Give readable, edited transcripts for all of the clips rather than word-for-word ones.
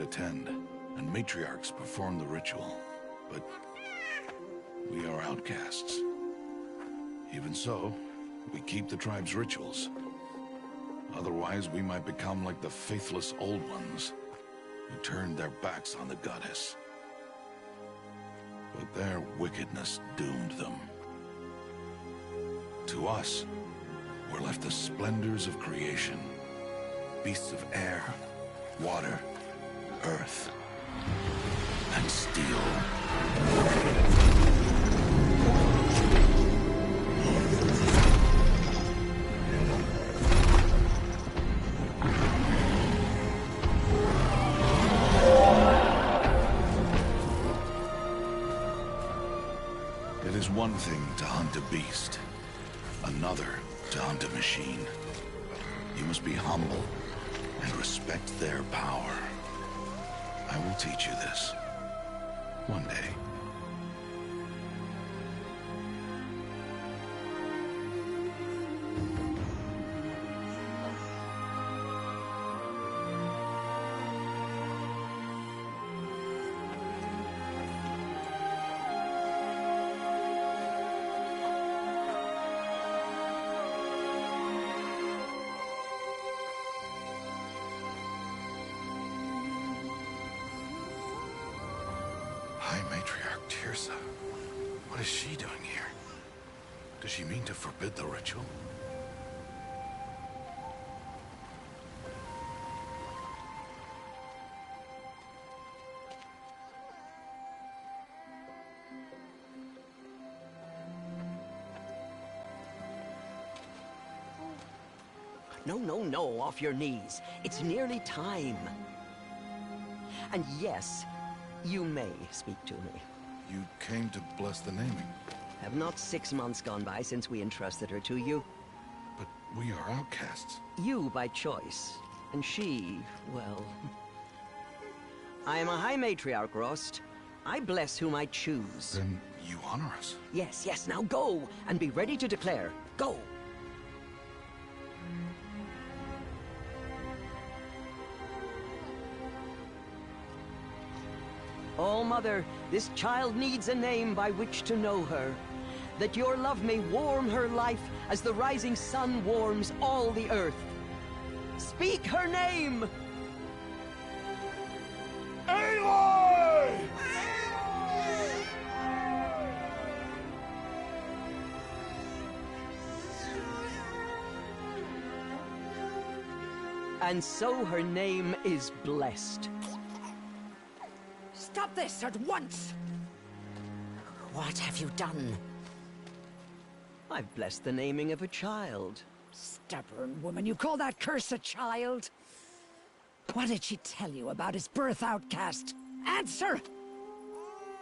attend, and matriarchs perform the ritual. But we are outcasts. Even so, we keep the tribe's rituals. Otherwise, we might become like the faithless Old Ones, who turned their backs on the goddess. But their wickedness doomed them. To us, were left the splendors of creation. Beasts of air, water, earth, and steel. It is one thing to hunt a beast, another to hunt a machine. You must be humble and respect their power. I will teach you this. One day. High Matriarch Teersa. What is she doing here? Does she mean to forbid the ritual? No, off your knees. It's nearly time. And yes, you may speak to me. You came to bless the naming. Have not 6 months gone by since we entrusted her to you? But we are outcasts. You by choice, and she, well... I am a High Matriarch, Rost. I bless whom I choose. Then you honor us. Yes, now go, and be ready to declare. Go! Oh, Mother, this child needs a name by which to know her. That your love may warm her life as the rising sun warms all the earth. Speak her name! Aloy! And so her name is blessed. Stop this at once! What have you done? I've blessed the naming of a child. Stubborn woman, you call that curse a child? What did she tell you about his birth, outcast? Answer!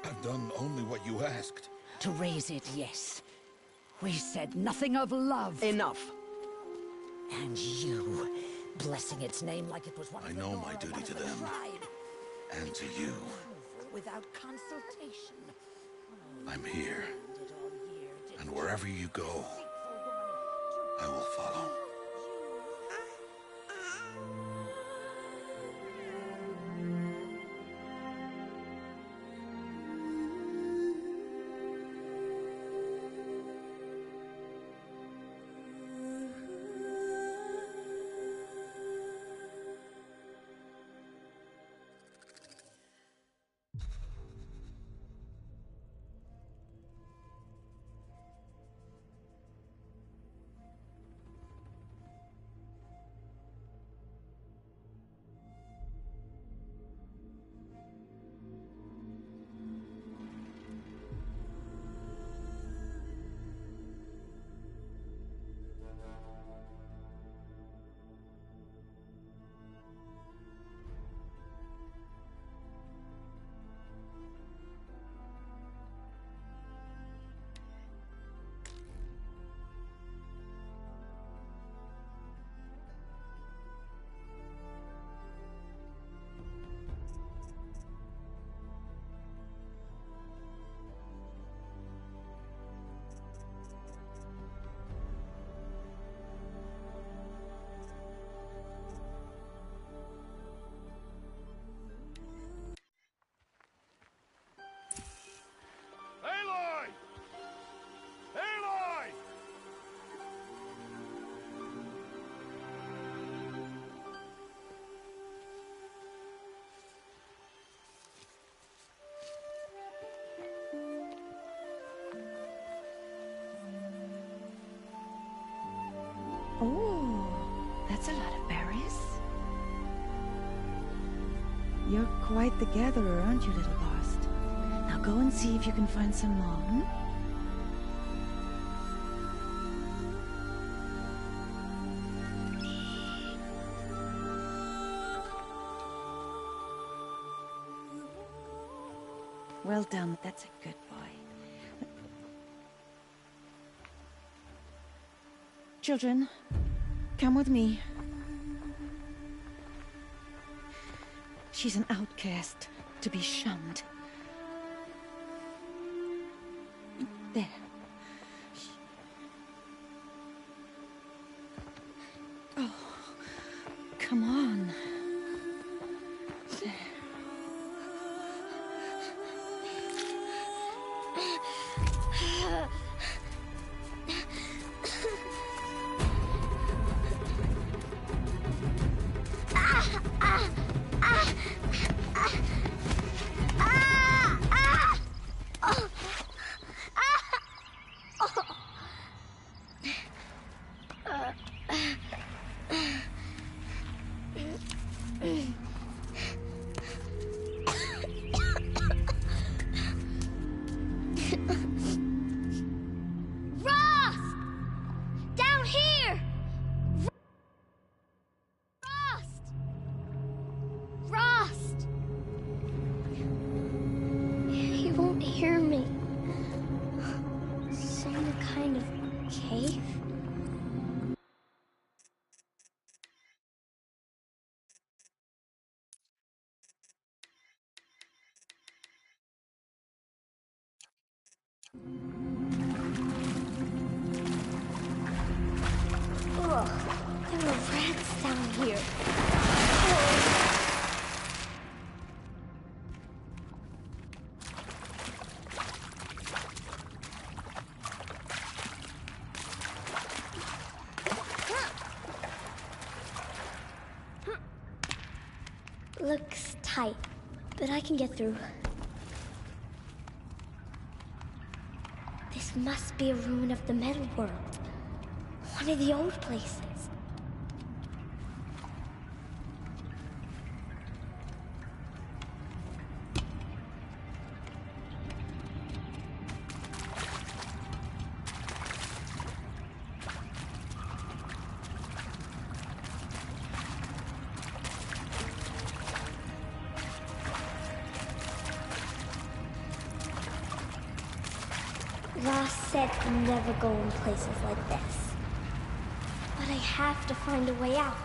I've done only what you asked. To raise it, yes. We said nothing of love. Enough. And you, blessing its name like it was one I of the know Nora, my duty one of to the them. tribe. And to you. Without consultation. I'm here. Did all year, did And wherever you go, deceitful woman, I will follow. Oh, that's a lot of berries. You're quite the gatherer, aren't you, little Bast? Now go and see if you can find some more, hmm? Well done, that's a good boy. Children, come with me. She's an outcast, to be shunned. There. Oh, come on. There. Rost! Down here! Rost! Rost! He won't hear me. Some kind of cave? Ugh, there are rats down here. Looks tight, but I can get through. This must be a ruin of the metal world. One of the old places. Ross said to never go in places like this. But I have to find a way out.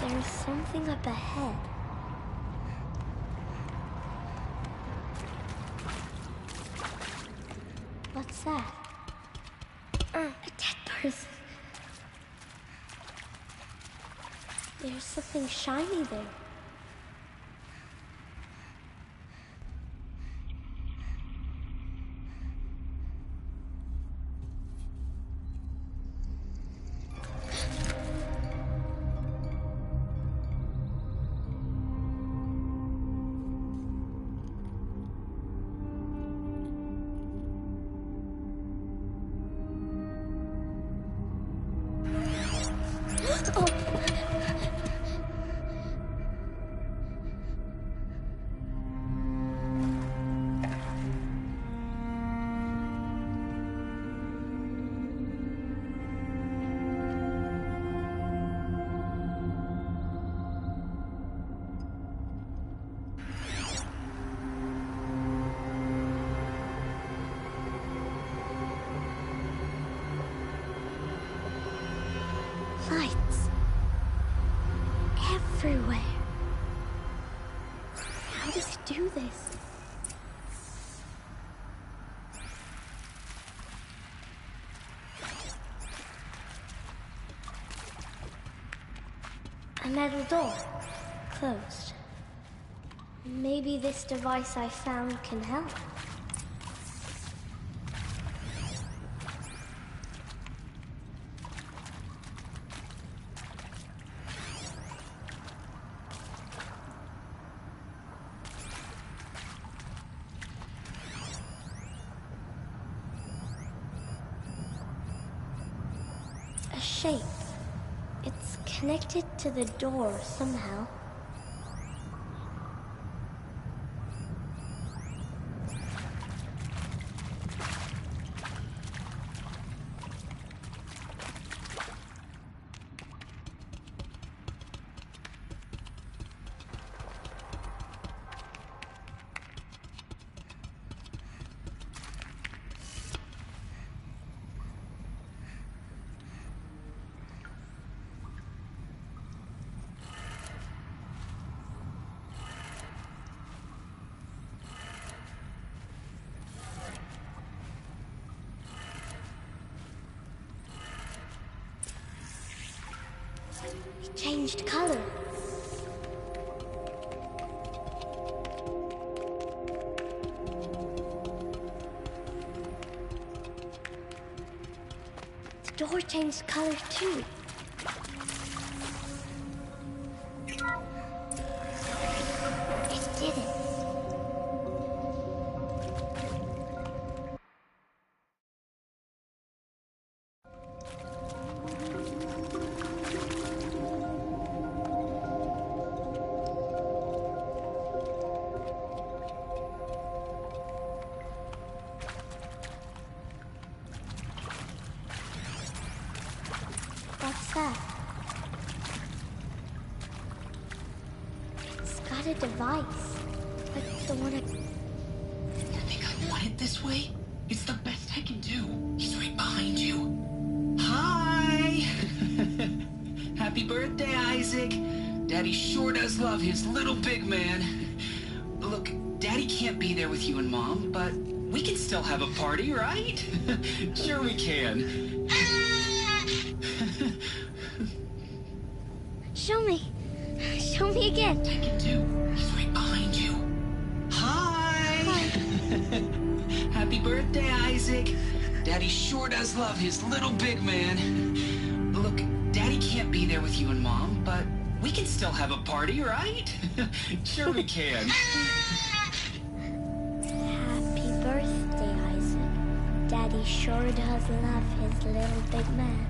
There's something up ahead. What's that? A dead person. There's something shiny there. Lights. Everywhere. How does he do this? A metal door. Closed. Maybe this device I found can help. A shape. It's connected to the door somehow. It changed color. The door changed color too. It did it. What's that? It's got a device, like the one I... You think I want it this way? It's the best I can do. He's right behind you. Hi! Happy birthday, Isaac. Daddy sure does love his little big man. Look, Daddy can't be there with you and Mom, but we can still have a party, right? Sure we can. Show me. Show me again. I can do. He's right behind you. Hi! Happy birthday, Isaac. Daddy sure does love his little big man. Look, Daddy can't be there with you and Mom, but we can still have a party, right? Sure we can. Happy birthday, Isaac. Daddy sure does love his little big man.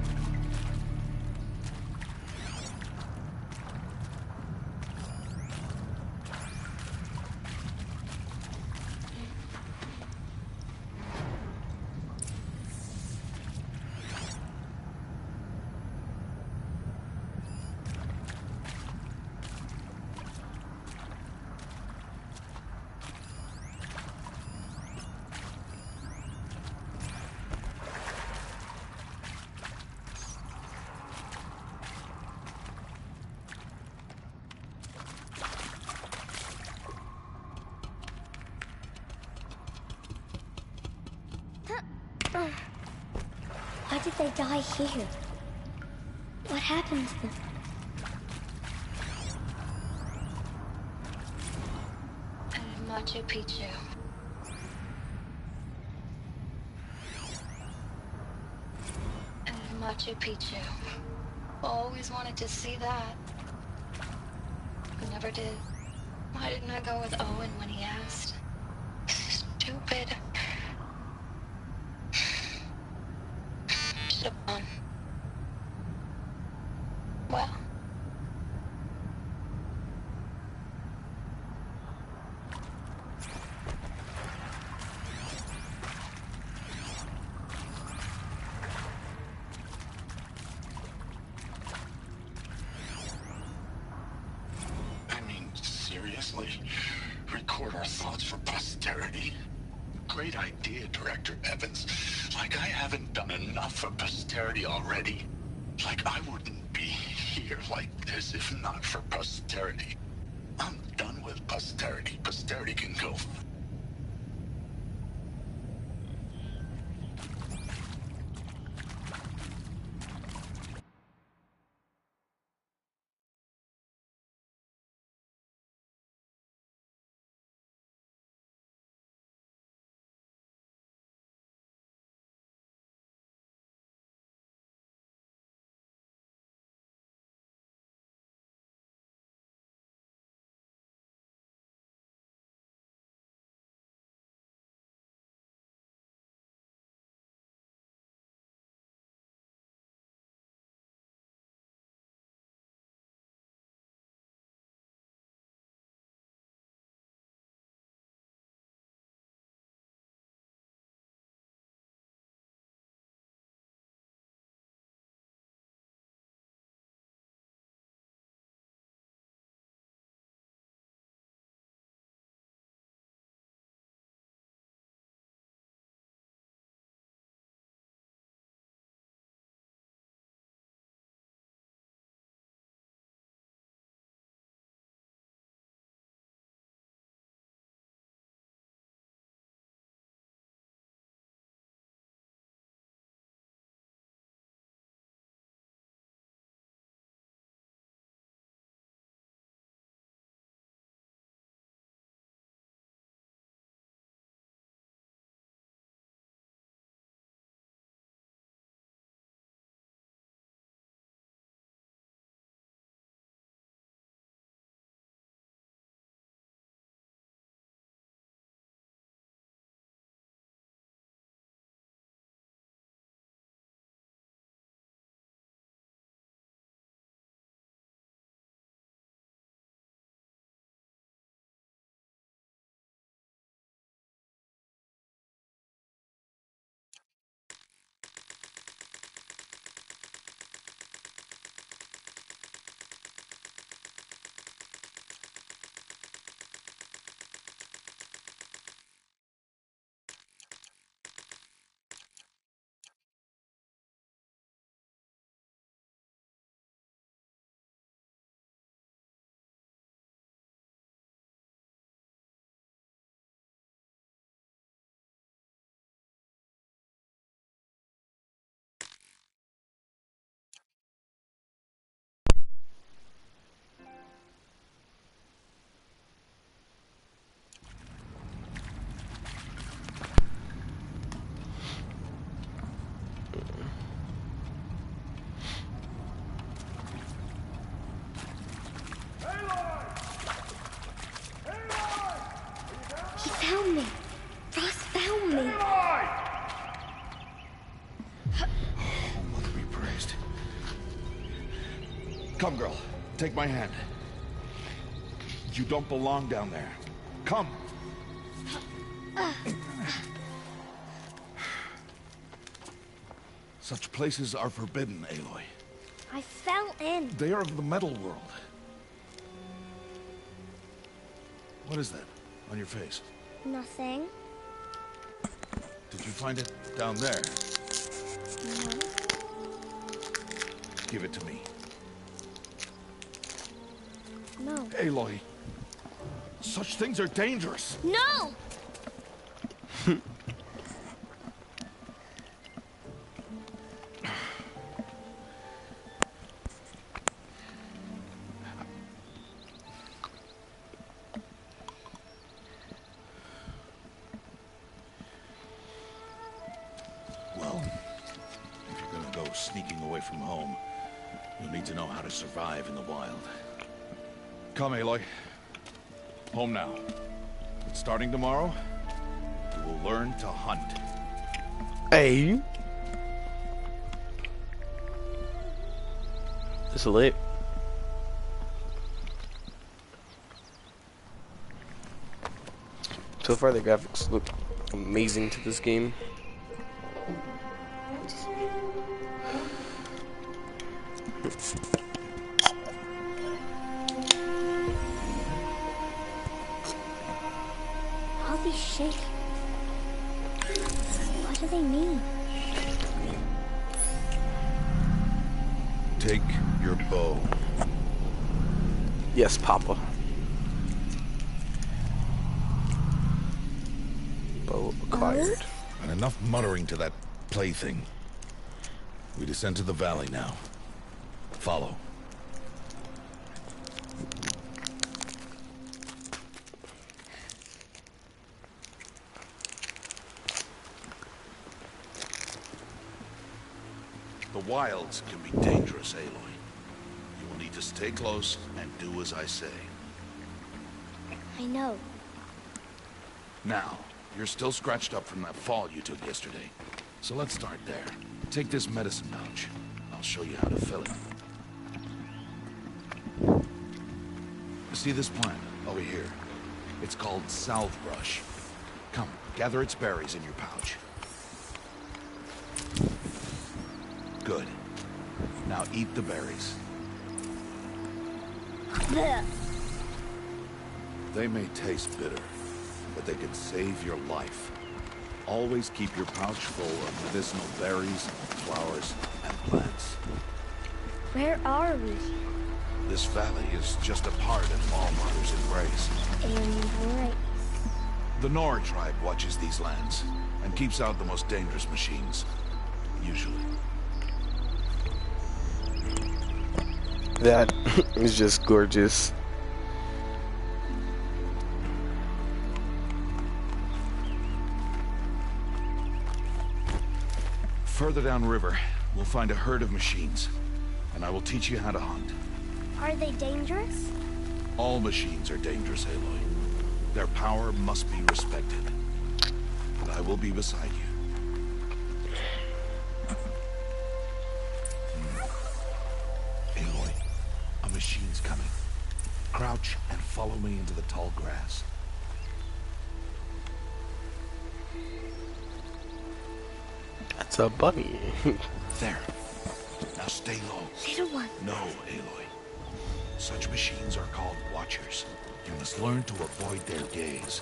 Why did they die here? What happened to them? Machu Picchu. Machu Picchu. Always wanted to see that. But never did. Why didn't I go with Owen when he asked? Stupid. Should have gone. Well. Seriously? Record our thoughts for posterity? Great idea, Director Evans. Like I haven't done enough for posterity already. Like I wouldn't be here like this if not for posterity. I'm done with posterity. Posterity can go. Found me. Ross found me. Mother be praised. Come, girl. Take my hand. You don't belong down there. Come. Such places are forbidden, Aloy. I fell in. They are of the metal world. What is that on your face? Nothing. Did you find it down there? No. Give it to me. No. Aloy, such things are dangerous. No! Well, if you're gonna go sneaking away from home, you'll need to know how to survive in the wild. Come, Aloy. Home now. But starting tomorrow, you will learn to hunt. Hey. This is lit. So far, the graphics look amazing to this game. All these shapes. What do they mean? Take your bow. Yes, Papa. Bow acquired. And enough muttering to that plaything. We descend to the valley now. Follow. The wilds can be dangerous, Aloy. You will need to stay close and do as I say. I know. Now, you're still scratched up from that fall you took yesterday. So let's start there. Take this medicine pouch. I'll show you how to fill it. You see this plant over here? It's called salve brush. Come, gather its berries in your pouch. Good. Now eat the berries. They may taste bitter, but they can save your life. Always keep your pouch full of medicinal berries, flowers, and plants. Where are we? This valley is just a part of All Mother's embrace. Embrace. The Nora tribe watches these lands and keeps out the most dangerous machines. Usually. That is just gorgeous. Further downriver, we'll find a herd of machines, and I will teach you how to hunt. Are they dangerous? All machines are dangerous, Aloy. Their power must be respected. But I will be beside you. Aloy, a machine's coming. Crouch and follow me into the tall grass. That's a bunny. There. Now stay low. Little one. No, Aloy. Such machines are called Watchers. You must learn to avoid their gaze.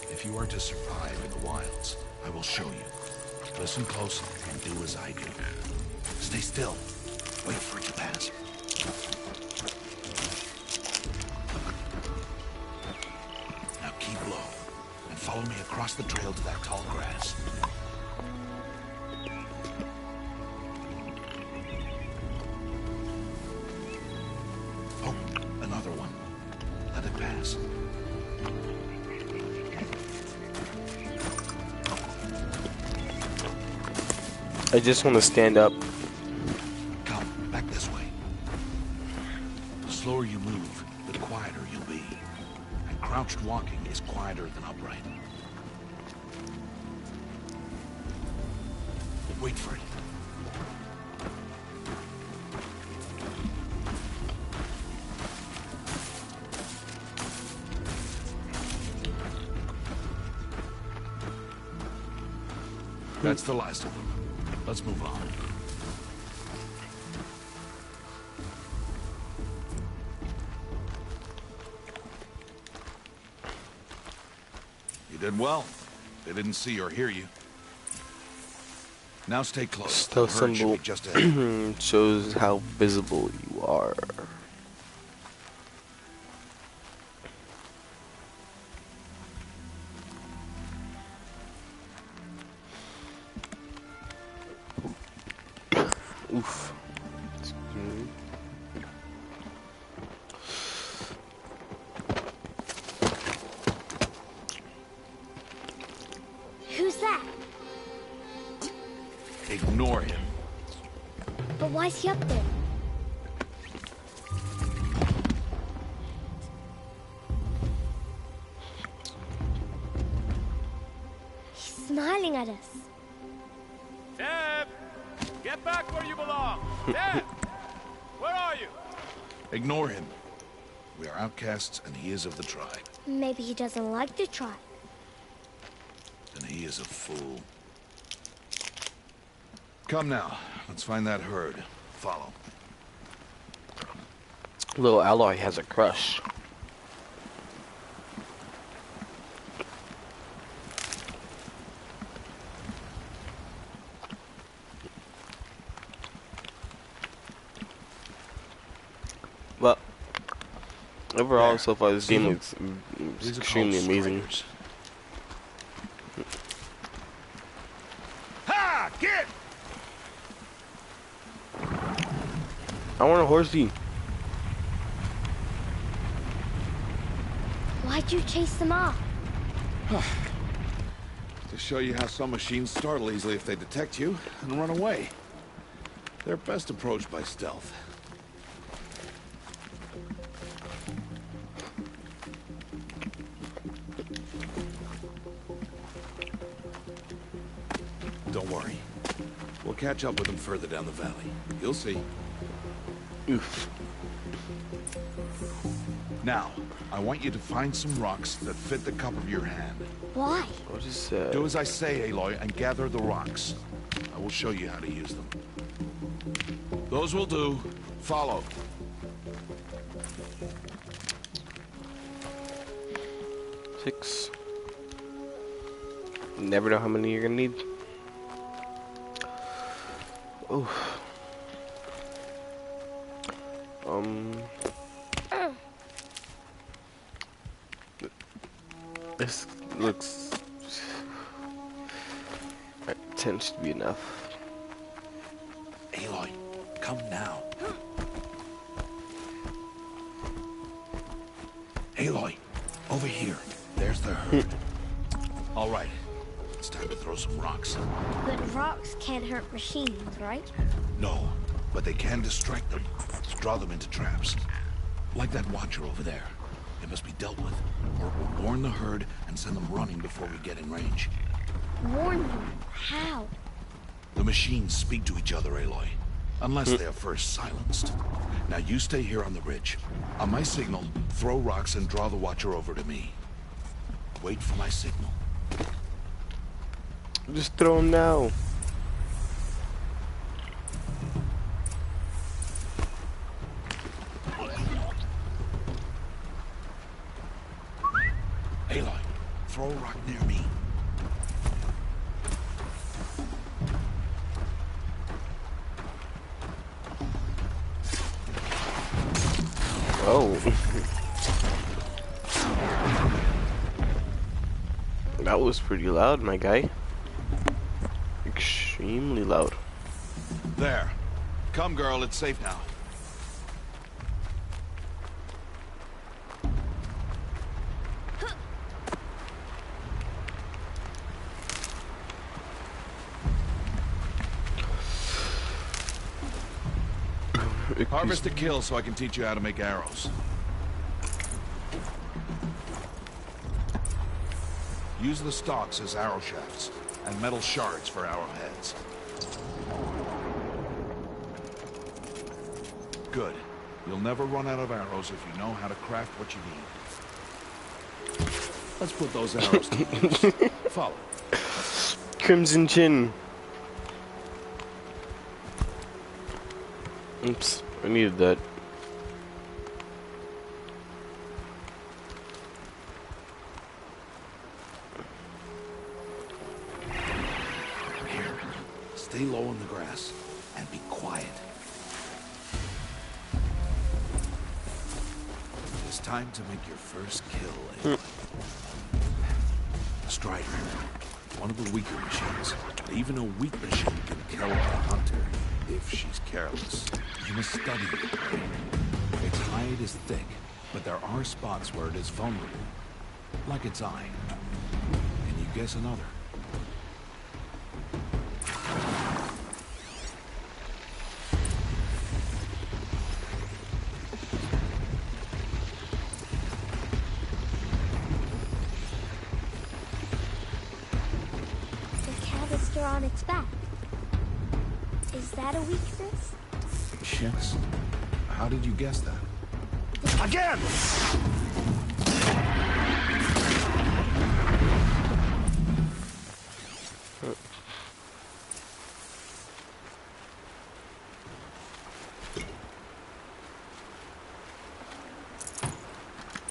If you are to survive in the wilds, I will show you. Listen close and do as I do. Stay still. Wait for it to pass. Now keep low and follow me across the trail to that tall grass. Oh, another one. Let it pass. I just want to stand up. Come, back this way. The slower you move, the quieter you'll be. And crouched walking is quieter than upright. Wait for it. That's the last of them. Let's move on. You did well. They didn't see or hear you. Now stay close. Stealth The herd should symbol be just ahead. shows how visible you are. Oof. Who's that? Ignore him. But why is he up there? He's smiling at us. Deb! Get back where you belong! Deb! Where are you? Ignore him. We are outcasts and he is of the tribe. Maybe he doesn't like the tribe. Then he is a fool. Come now. Let's find that herd. Follow. Little Aloy has a crush. But overall, There. so far, this See game them? looks These are extremely called amazing. striders. Ha! Get! I want a horsey. Why'd you chase them off? To show you how some machines startle easily if they detect you and run away. They're best approached by stealth. Don't worry. We'll catch up with them further down the valley. You'll see. Oof. Now, I want you to find some rocks that fit the cup of your hand. Why? What is Do as I say, Aloy, and gather the rocks. I will show you how to use them. Those will do. Follow. Six. Never know how many you're gonna need. Oh. This looks. Right, 10 should be enough. Aloy, come now. Aloy, over here. There's the herd. All right, it's time to throw some rocks. But rocks can't hurt machines, right? No, but they can distract them. Draw them into traps. Like that watcher over there. It must be dealt with, or it will warn the herd and send them running before we get in range. Warn them? How? The machines speak to each other, Aloy. Unless they are first silenced. Now you stay here on the ridge. On my signal, throw rocks and draw the watcher over to me. Wait for my signal. Just throw them now. Aloy, throw a rock near me. Oh. That was pretty loud, my guy. Extremely loud. There. Come, girl, it's safe now. Harvest a kill so I can teach you how to make arrows. Use the stalks as arrow shafts, and metal shards for arrowheads. Good. You'll never run out of arrows if you know how to craft what you need. Let's put those arrows to use. Follow. Crimson Chin. Oops, I needed that. Here, stay low on the grass and be quiet. It's time to make your first kill, Aloy. Strider, one of the weaker machines. Even a weak machine can kill a hunter if she's careless. You must study it. Its hide is thick, but there are spots where it is vulnerable. Like its eye. Can you guess another? The canister on its back. Is that a weakness? Yes. How did you guess that? Again!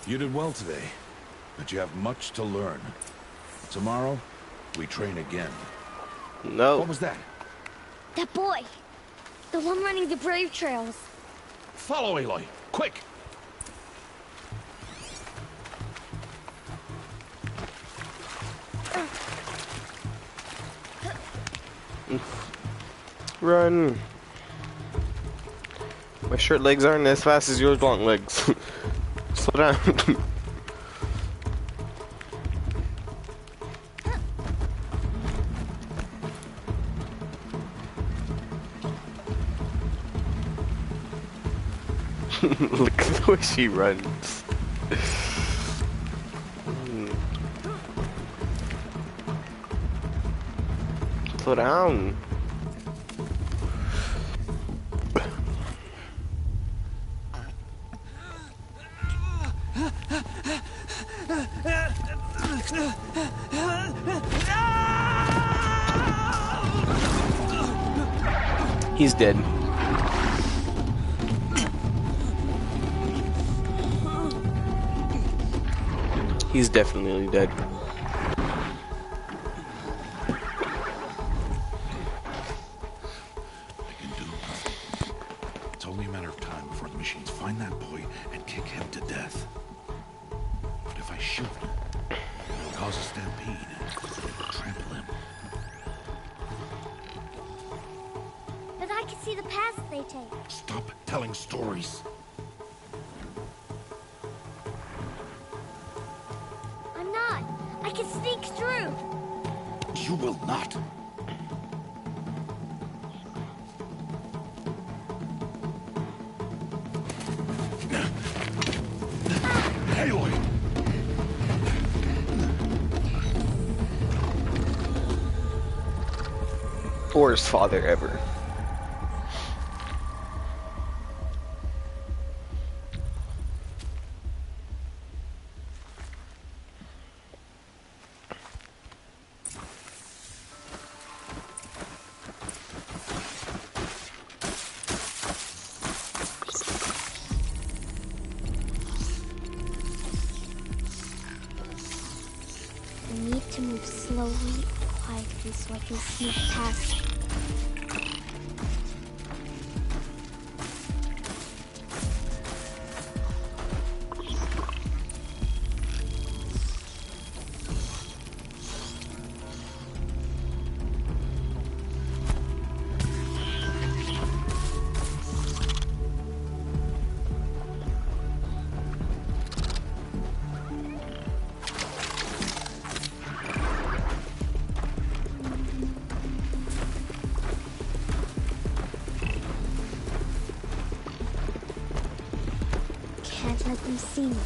You did well today, but you have much to learn. Tomorrow, we train again. No. What was that? That boy! The one running the brave trails. Follow, Aloy. Quick! Run! My short legs aren't as fast as yours long legs. Slow down. Look at the way she runs. Slow down. He's dead. He's definitely dead. I can do. It's only a matter of time before the machines find that boy and kick him to death. But if I shoot, it'll cause a stampede and trample him. But I can see the paths they take. Stop telling stories. I'm not. I can sneak through. You will not. Aloy! Worst father ever. I need to move slowly and quietly so I can sneak past. Can't let them see me.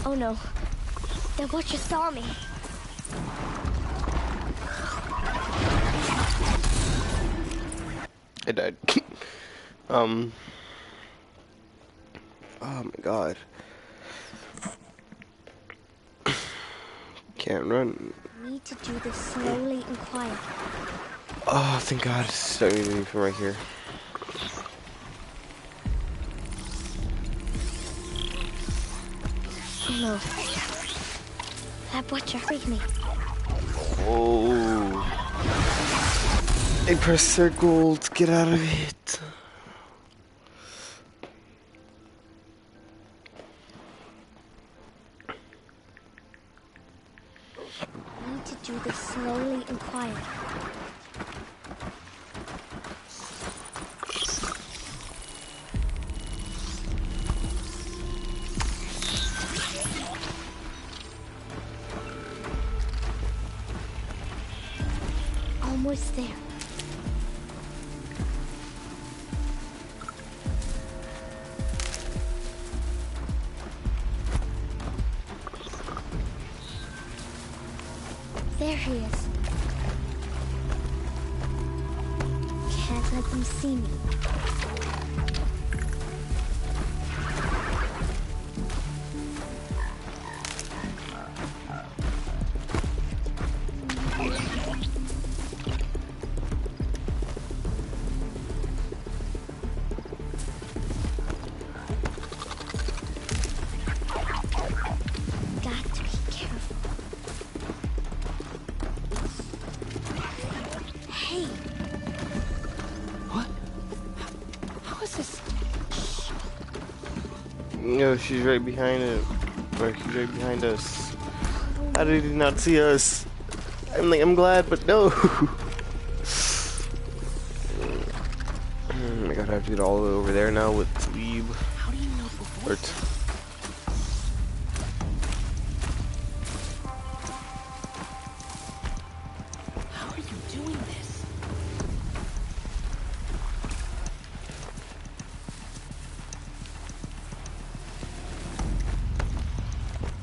Oh no. The Butcher saw me. I died. Oh my god. Can't run. Need to do this slowly and quietly. Oh, thank god. It's starting to move from right here. Oh no. That Butcher freaked me. Oh. I press circle to get out of it. Need to do this slowly and quietly. Almost there. There he is. Can't let them see me. No, she's right behind him. Or she's right behind us. How did he not see us? I'm glad, but no. Oh my god, I have to get all the way over there now with Tleeb. How do you know the voice? How are you doing this?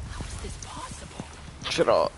How is this possible? Shut up.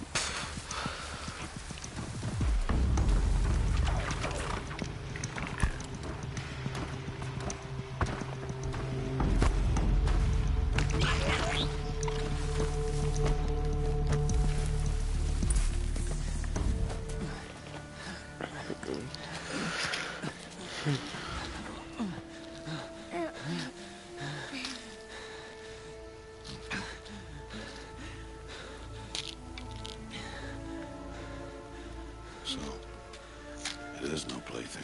So, it is no plaything.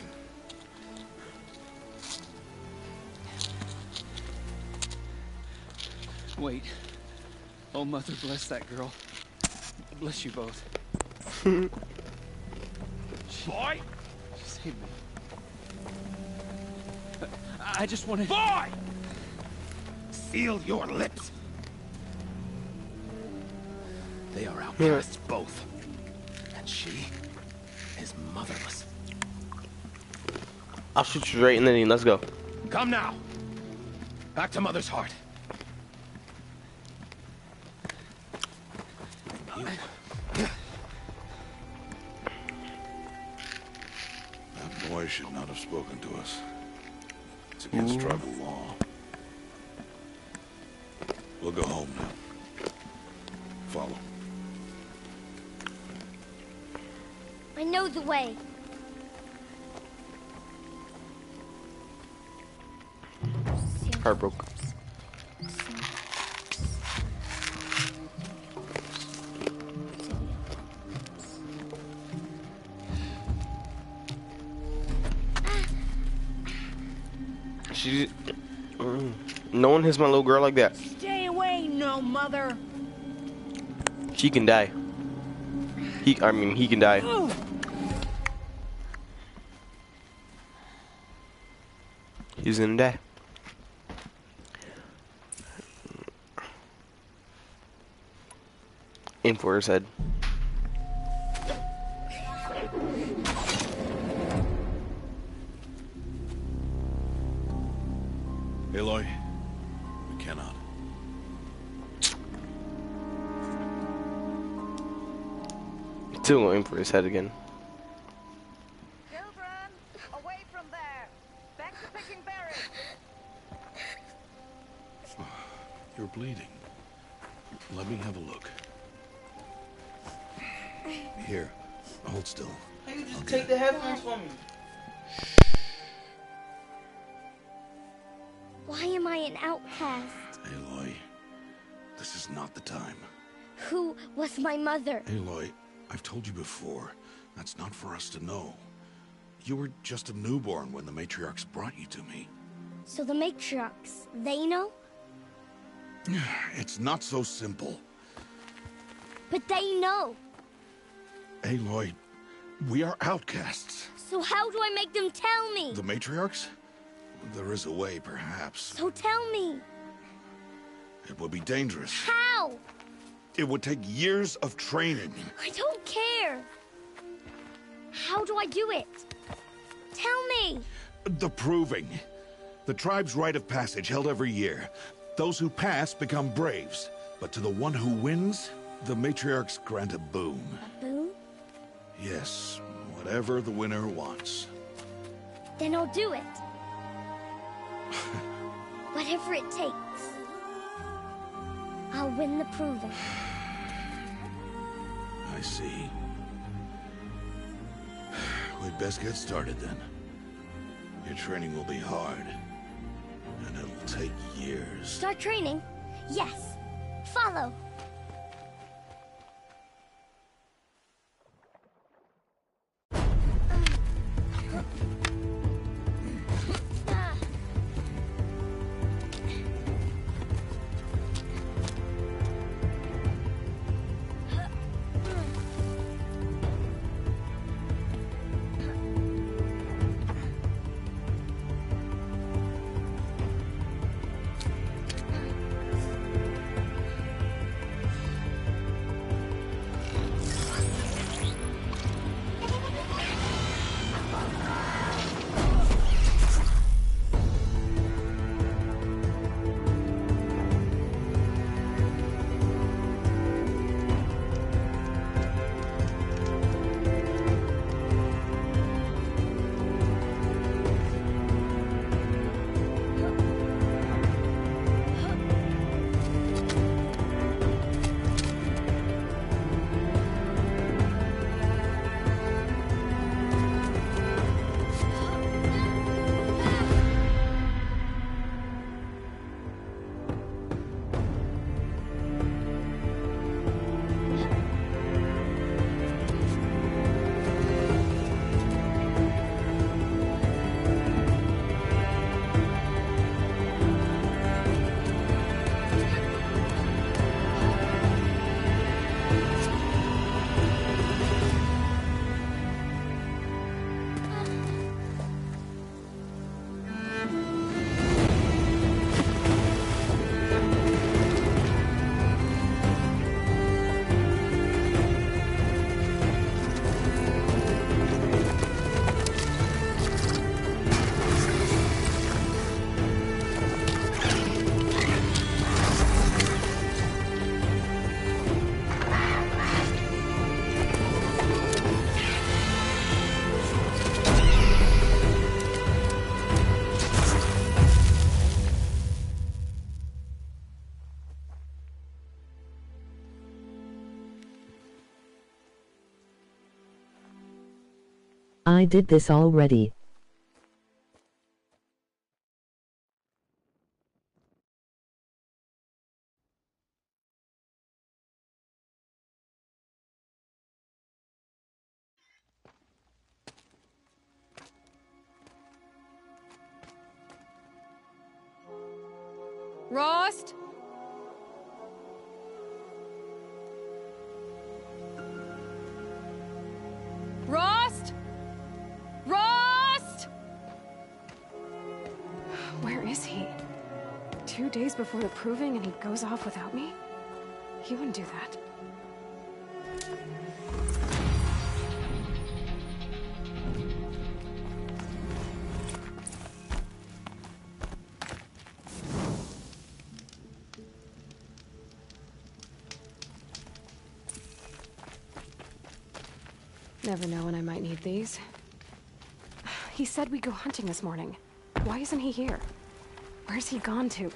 Wait. Oh, Mother, bless that girl. Bless you both. Boy! She saved me. I just wanted... Boy! Seal your lips! They are outcasts, both. And she is motherless. I'll shoot you right in the knee. Let's go. Come now. Back to Mother's heart. That boy should not have spoken to us. It's against tribal law. We'll go home now. Follow. I know the way. Heart broke. She, no one hits my little girl like that. Stay away, no mother. She can die. He can die. Ooh. He's gonna die. Aim for his head. Aloy, we cannot. Still going for his head again. Children, away from there. Back to picking berries. You're bleeding. Let me have a look. Here, hold still. You just take the headphones from me. Why am I an outcast? Aloy, this is not the time. Who was my mother? Aloy, I've told you before, that's not for us to know. You were just a newborn when the matriarchs brought you to me. So the matriarchs, they know? It's not so simple. But they know. Aloy, we are outcasts. So how do I make them tell me? The matriarchs? There is a way, perhaps. So tell me. It would be dangerous. How? It would take years of training. I don't care. How do I do it? Tell me. The proving. The tribe's rite of passage held every year. Those who pass become braves. But to the one who wins, the matriarchs grant a boon. A boon? Yes, whatever the winner wants. Then I'll do it. Whatever it takes. I'll win the proving. I see. We'd best get started then. Your training will be hard. And it'll take years. Start training? Yes. Follow. I did this already. Rost? Rost? Rost? Where is he? 2 days before the proving and he goes off without me? He wouldn't do that. Never know when I might need these. He said we'd go hunting this morning. Why isn't he here? Where's he gone to?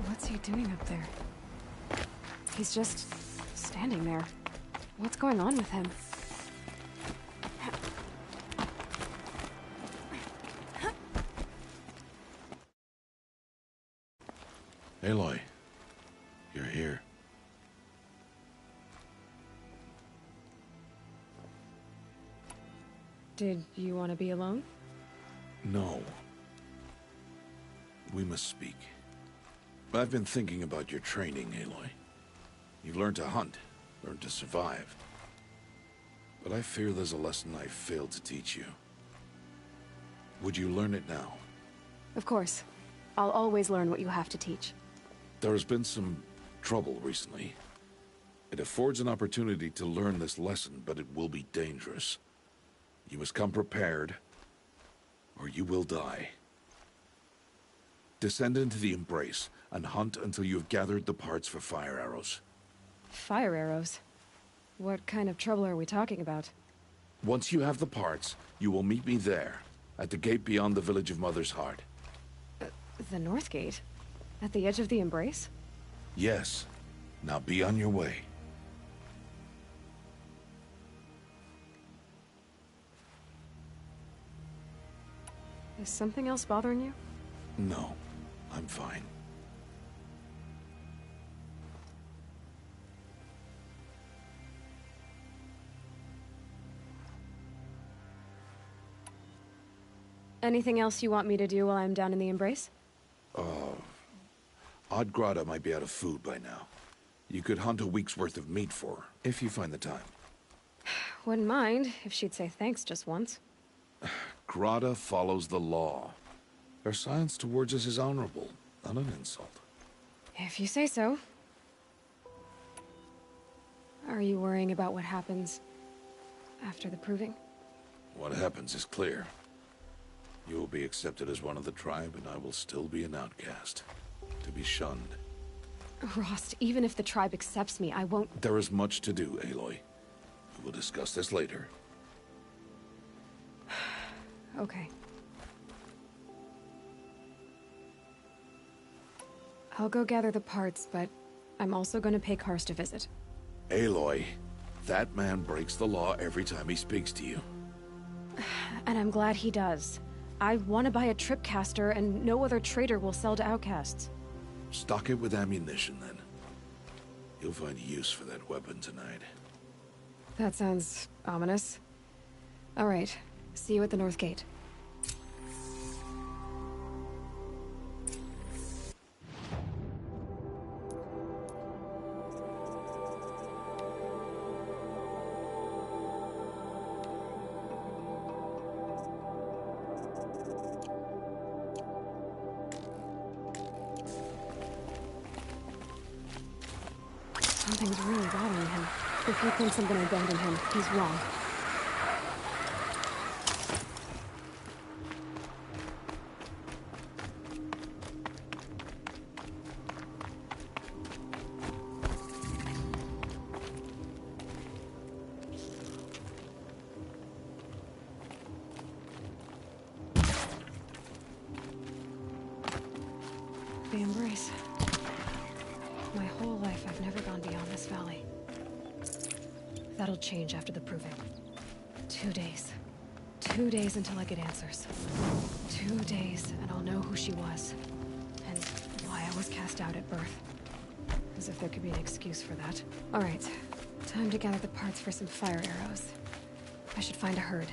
What's he doing up there? He's just standing there. What's going on with him? Aloy, you're here. Did you want to be alone? No. We must speak. I've been thinking about your training, Aloy. You've learned to hunt, learned to survive. But I fear there's a lesson I failed to teach you. Would you learn it now? Of course. I'll always learn what you have to teach. There has been some trouble recently. It affords an opportunity to learn this lesson, but it will be dangerous. You must come prepared, or you will die. Descend into the Embrace and hunt until you have gathered the parts for fire arrows. Fire arrows? What kind of trouble are we talking about? Once you have the parts, you will meet me there, at the gate beyond the village of Mother's Heart. The North Gate? At the edge of the Embrace? Yes. Now be on your way. Is something else bothering you? No, I'm fine. Anything else you want me to do while I'm down in the Embrace? Odd Grata might be out of food by now. You could hunt a week's worth of meat for her, if you find the time. Wouldn't mind if she'd say thanks just once. Grata follows the law. Her silence towards us is honorable, not an insult. If you say so. Are you worrying about what happens after the proving? What happens is clear. You will be accepted as one of the tribe, and I will still be an outcast. To be shunned. Rost, even if the tribe accepts me, I won't— There is much to do, Aloy. We will discuss this later. Okay. I'll go gather the parts, but I'm also going to pay Karst a visit. Aloy, that man breaks the law every time he speaks to you. And I'm glad he does. I want to buy a tripcaster, and no other trader will sell to outcasts. Stock it with ammunition, then. You'll find use for that weapon tonight. That sounds ominous. All right. See you at the North Gate. Something's really bothering him. If he thinks I'm gonna abandon him, he's wrong. The Embrace. My whole life, I've never gone beyond this valley. That'll change after the proving. 2 days. 2 days until I get answers. 2 days, and I'll know who she was. And why I was cast out at birth. As if there could be an excuse for that. Alright, time to gather the parts for some fire arrows. I should find a herd.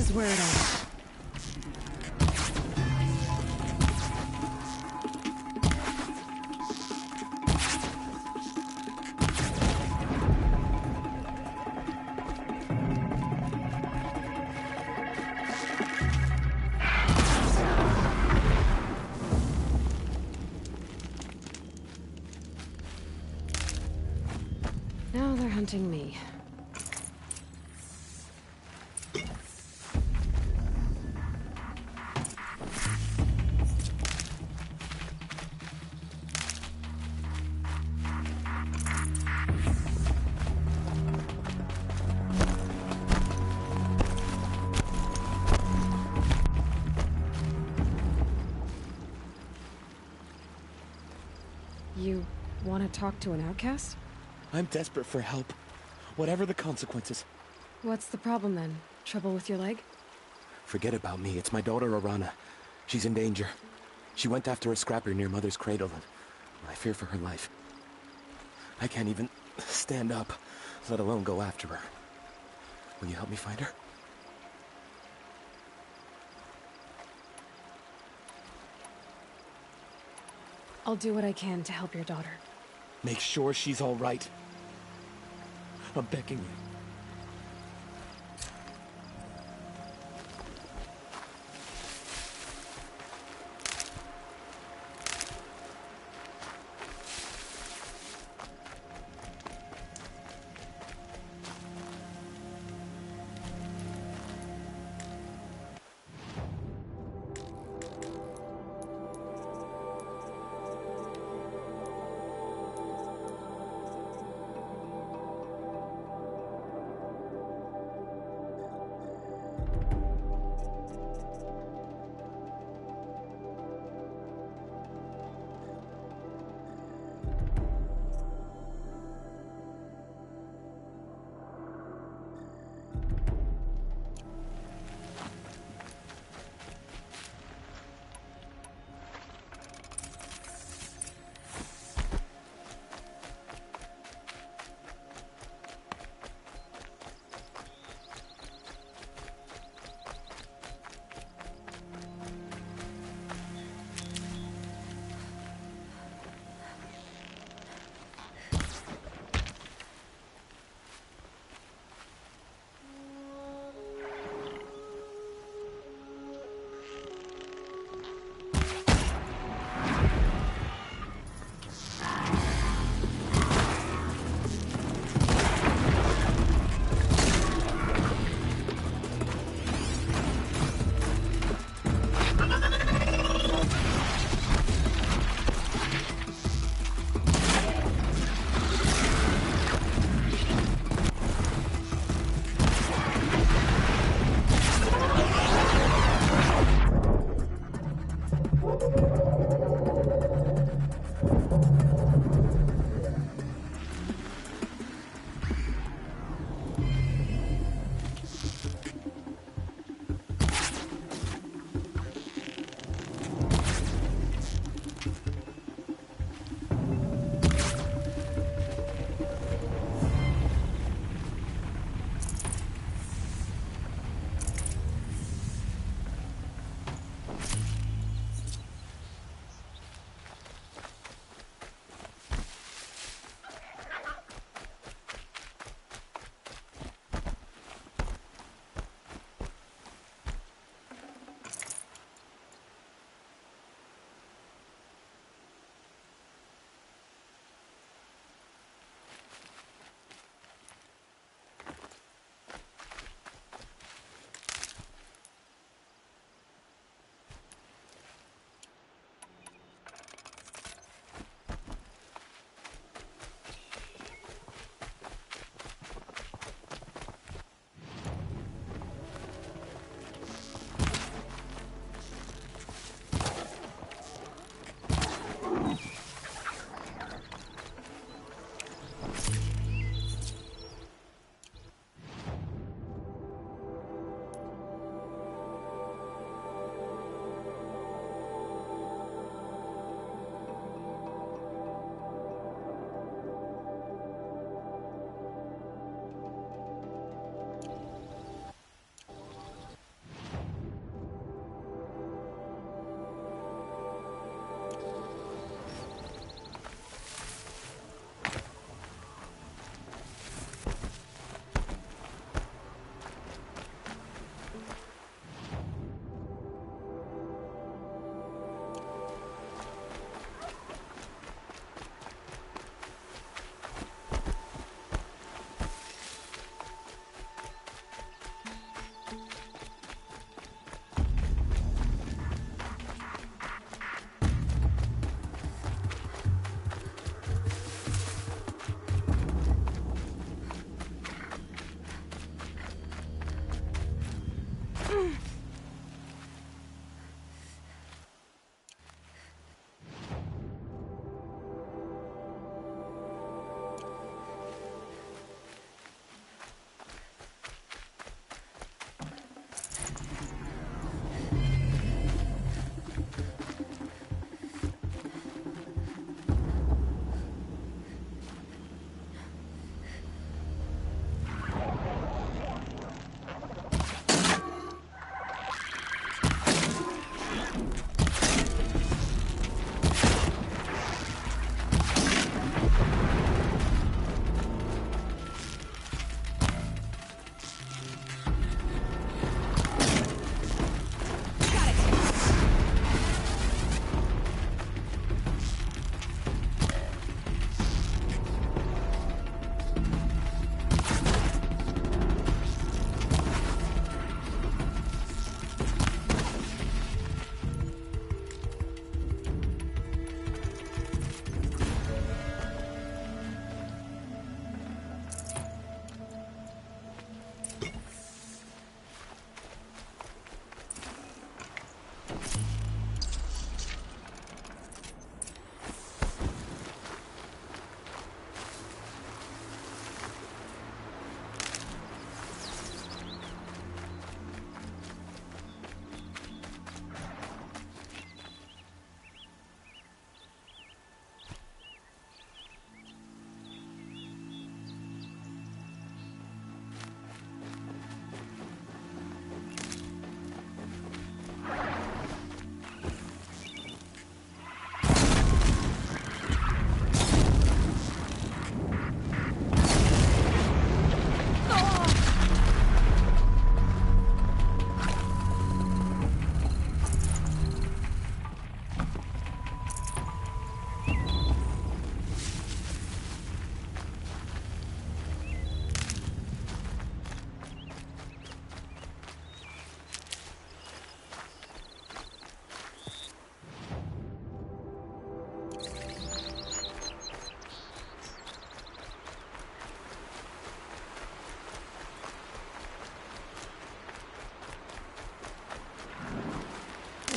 is where it ends. Now they're hunting me. You want to talk to an outcast? I'm desperate for help. Whatever the consequences. What's the problem then? Trouble with your leg? Forget about me. It's my daughter, Arana. She's in danger. She went after a scrapper near Mother's cradle, and I fear for her life. I can't even stand up, let alone go after her. Will you help me find her? I'll do what I can to help your daughter. Make sure she's all right. I'm begging you.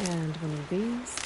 And one of these.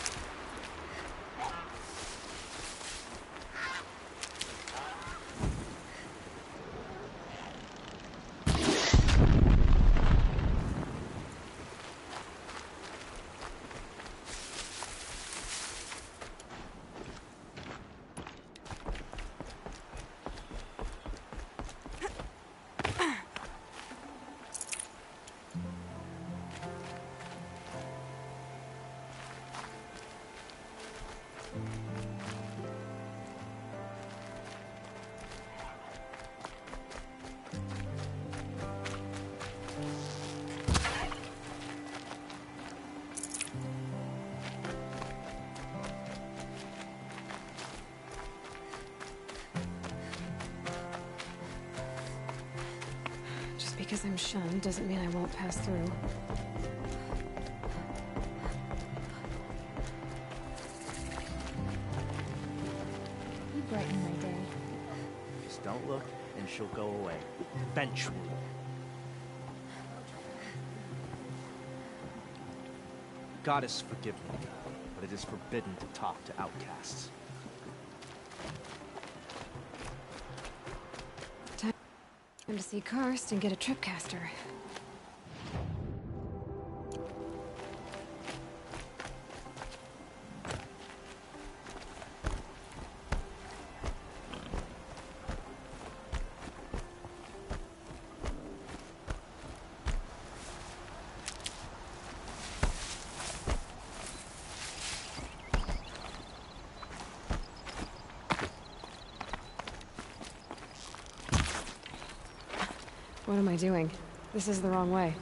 Just because I'm shunned doesn't mean I won't pass through. You brighten my day. Just don't look, and she'll go away. Eventually. Goddess, forgive me, but it is forbidden to talk to outcasts. Time to see Karst and get a tripcaster. What am I doing? This is the wrong way.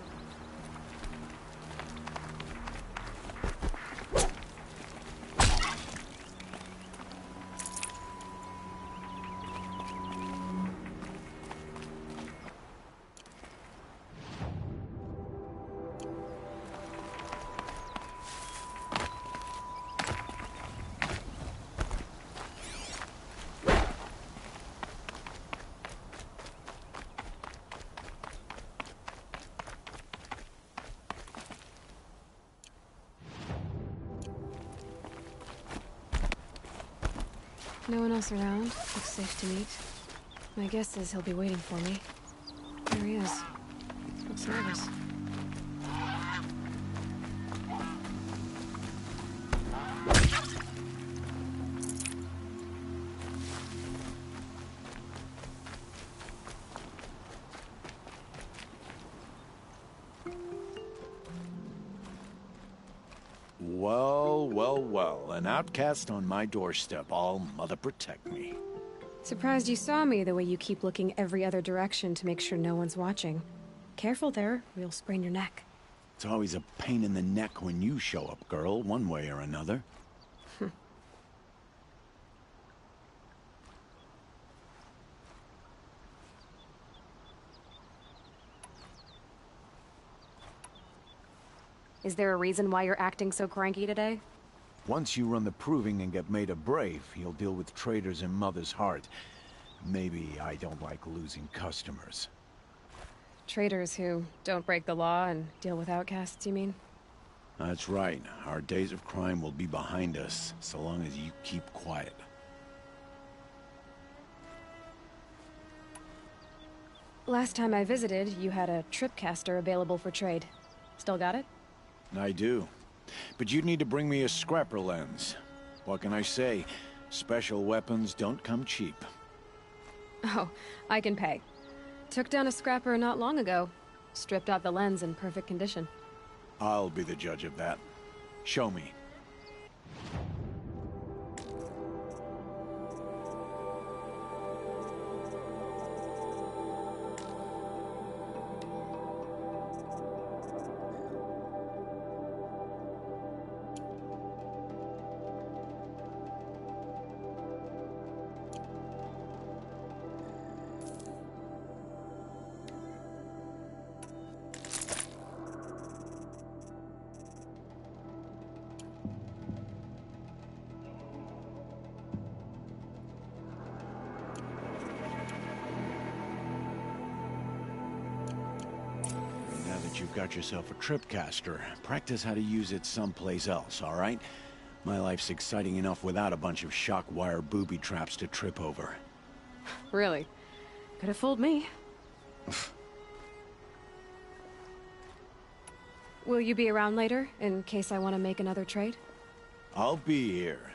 No one else around. Looks safe to meet. My guess is he'll be waiting for me. There he is. Looks nervous. Well, well, well. An outcast on my doorstep. All mother protect me. Surprised you saw me the way you keep looking every other direction to make sure no one's watching. Careful there, or you'll sprain your neck. It's always a pain in the neck when you show up, girl, one way or another. Is there a reason why you're acting so cranky today? Once you run the proving and get made a brave, you'll deal with traitors in Mother's Heart. Maybe I don't like losing customers. Traitors who don't break the law and deal with outcasts, you mean? That's right. Our days of crime will be behind us, so long as you keep quiet. Last time I visited, you had a tripcaster available for trade. Still got it? I do. But you'd need to bring me a scrapper lens. What can I say? Special weapons don't come cheap. Oh, I can pay. Took down a scrapper not long ago. Stripped out the lens in perfect condition. I'll be the judge of that. Show me. You've got yourself a tripcaster. Practice how to use it someplace else, all right? My life's exciting enough without a bunch of shock wire booby traps to trip over. Really? Could have fooled me. Will you be around later, in case I want to make another trade? I'll be here.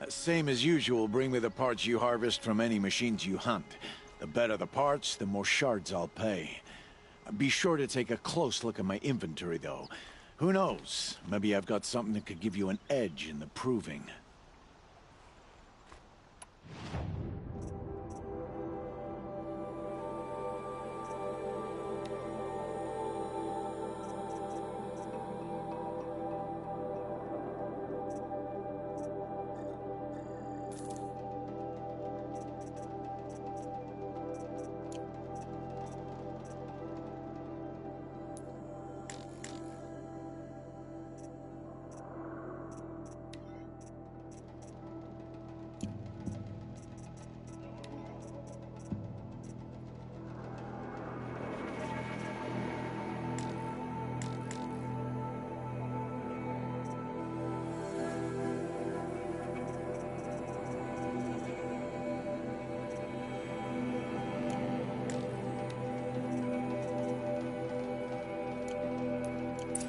Same as usual, bring me the parts you harvest from any machines you hunt. The better the parts, the more shards I'll pay. Be sure to take a close look at my inventory, though. Who knows? Maybe I've got something that could give you an edge in the proving.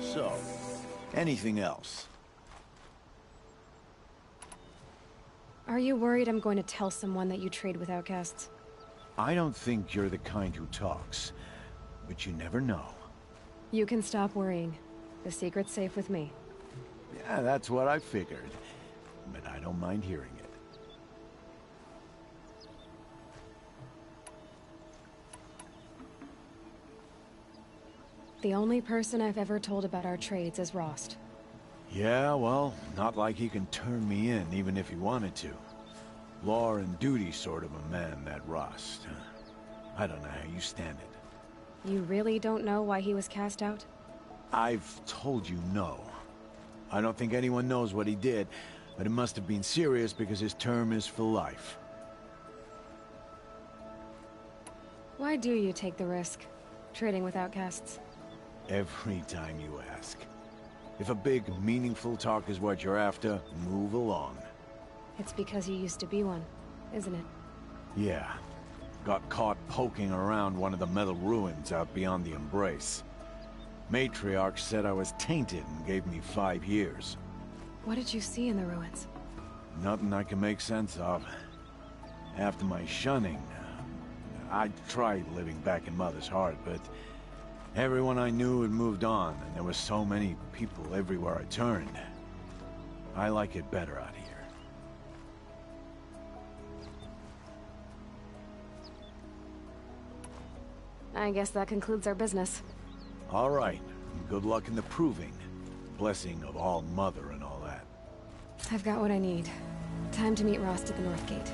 So, anything else? Are you worried I'm going to tell someone that you trade with outcasts? I don't think you're the kind who talks, but you never know. You can stop worrying. The secret's safe with me. Yeah, that's what I figured. But I don't mind hearing it. The only person I've ever told about our trades is Rost. Yeah, well, not like he can turn me in, even if he wanted to. Law and duty sort of a man, that Rost. I don't know how you stand it. You really don't know why he was cast out? I've told you no. I don't think anyone knows what he did, but it must have been serious because his term is for life. Why do you take the risk, trading with outcasts? Every time you ask. If a big, meaningful talk is what you're after, move along. It's because you used to be one. isn't it? Yeah. Got caught poking around one of the metal ruins out beyond the Embrace. Matriarch said I was tainted and gave me 5 years. What did you see in the ruins? Nothing I can make sense of. After my shunning, I tried living back in Mother's heart, but everyone I knew had moved on, and there were so many people everywhere I turned. I like it better out here. I guess that concludes our business. All right. Good luck in the proving. Blessing of All Mother and all that. I've got what I need. Time to meet Rost at the North Gate.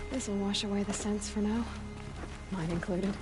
This will wash away the scents for now. Mine included.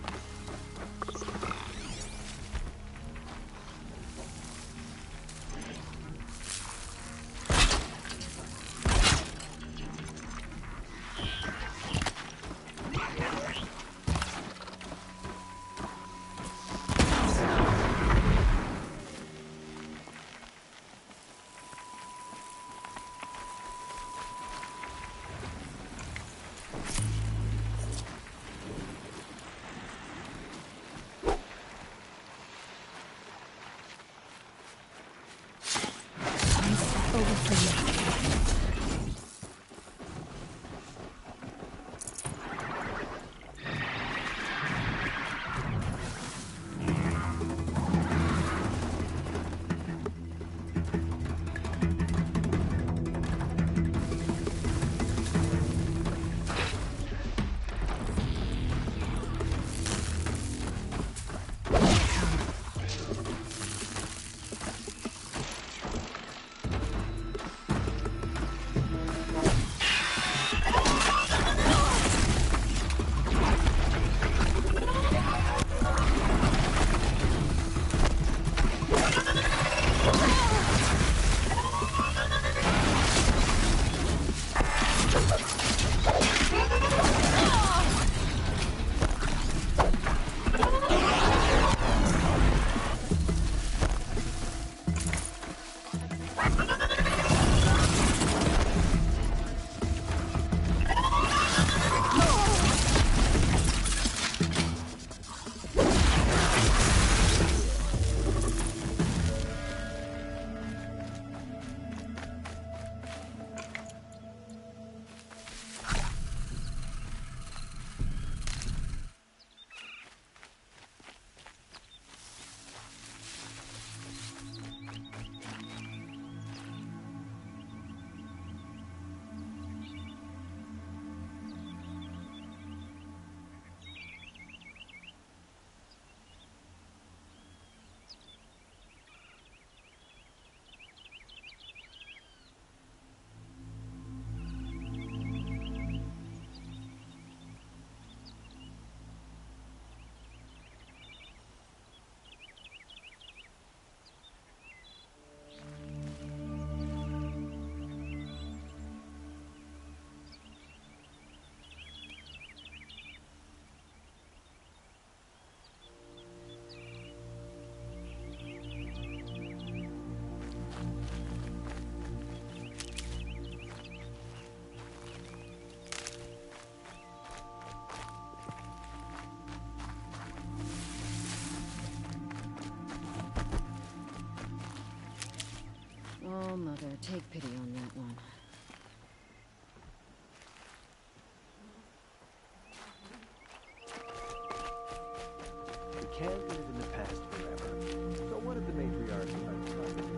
Oh, Mother, take pity on that one. can't live in the past forever. So what did the matriarch decide to do?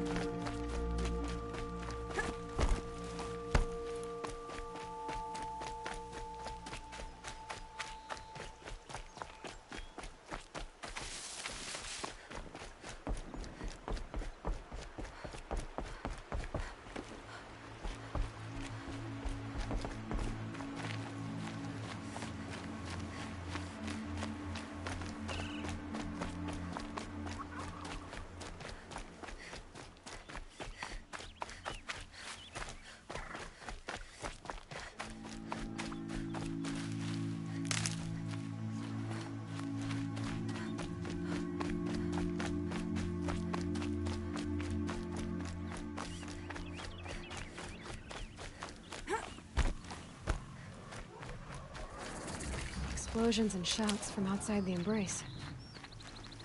Explosions and shouts from outside the Embrace.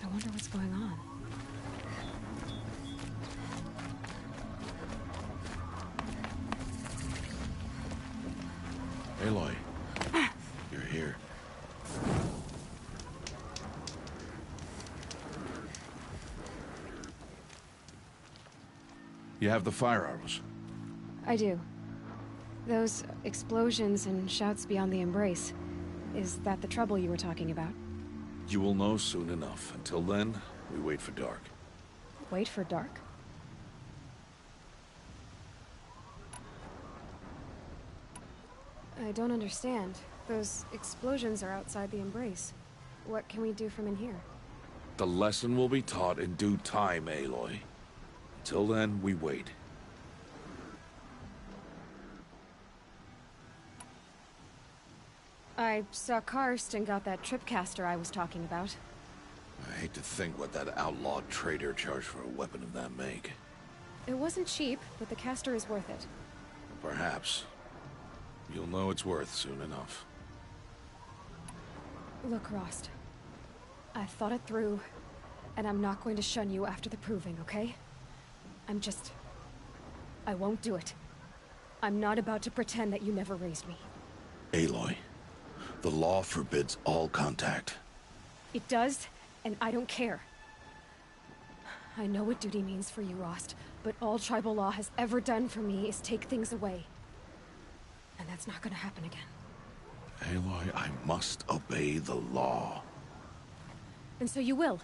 I wonder what's going on. Aloy, you're here. You have the fire arrows. I do. Those explosions and shouts beyond the Embrace. Is that the trouble you were talking about? You will know soon enough. Until then, we wait for dark. Wait for dark? I don't understand. Those explosions are outside the Embrace. What can we do from in here? The lesson will be taught in due time, Aloy. Till then, we wait. I saw Karst and got that tripcaster I was talking about. I hate to think what that outlawed trader charged for a weapon of that make. It wasn't cheap, but the caster is worth it. Perhaps. You'll know it's worth soon enough. Look, Rost. I thought it through, and I'm not going to shun you after the proving, okay? I won't do it. I'm not about to pretend that you never raised me. Aloy, the law forbids all contact. It does, and I don't care. I know what duty means for you, Rost, but all tribal law has ever done for me is take things away. And that's not gonna happen again. Aloy, I must obey the law. And so you will.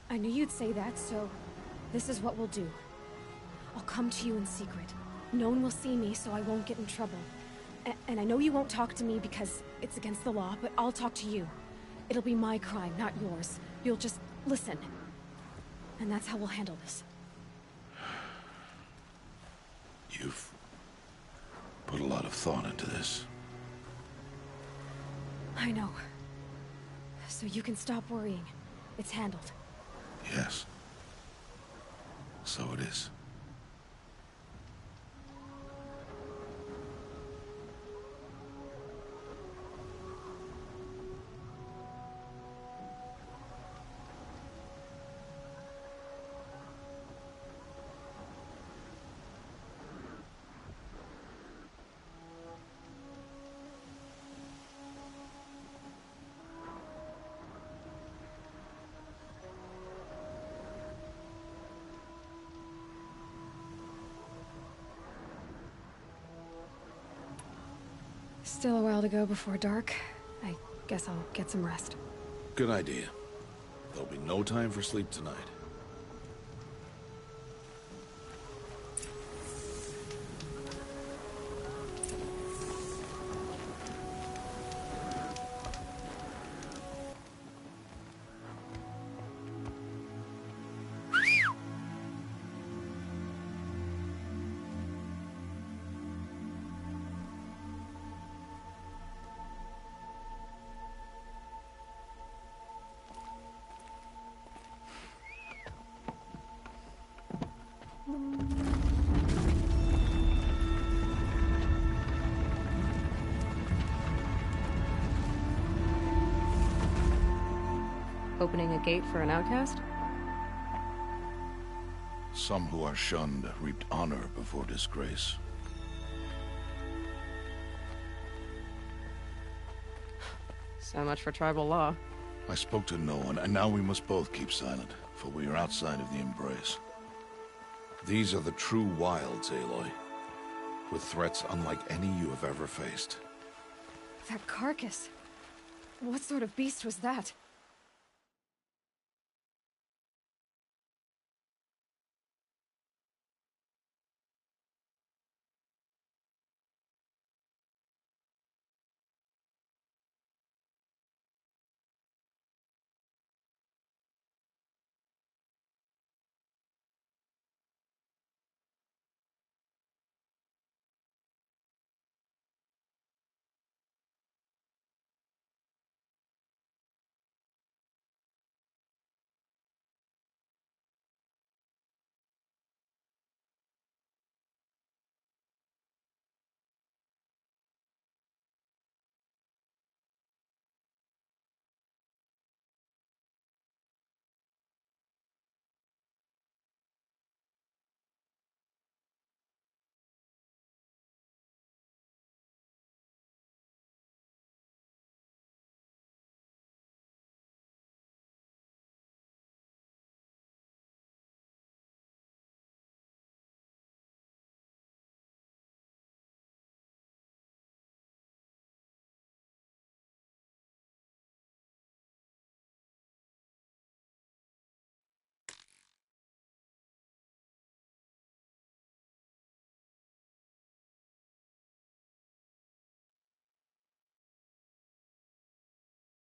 I knew you'd say that, so this is what we'll do. I'll come to you in secret. No one will see me, so I won't get in trouble. And I know you won't talk to me because it's against the law, but I'll talk to you. It'll be my crime, not yours. You'll just listen. And that's how we'll handle this. You've put a lot of thought into this. I know. So you can stop worrying. It's handled. Yes. So it is. Still a while to go before dark. I guess I'll get some rest. Good idea. There'll be no time for sleep tonight. Opening a gate for an outcast? Some who are shunned reaped honor before disgrace. So much for tribal law. I spoke to no one, and now we must both keep silent, for we are outside of the Embrace. These are the true wilds, Aloy, with threats unlike any you have ever faced. That carcass. What sort of beast was that?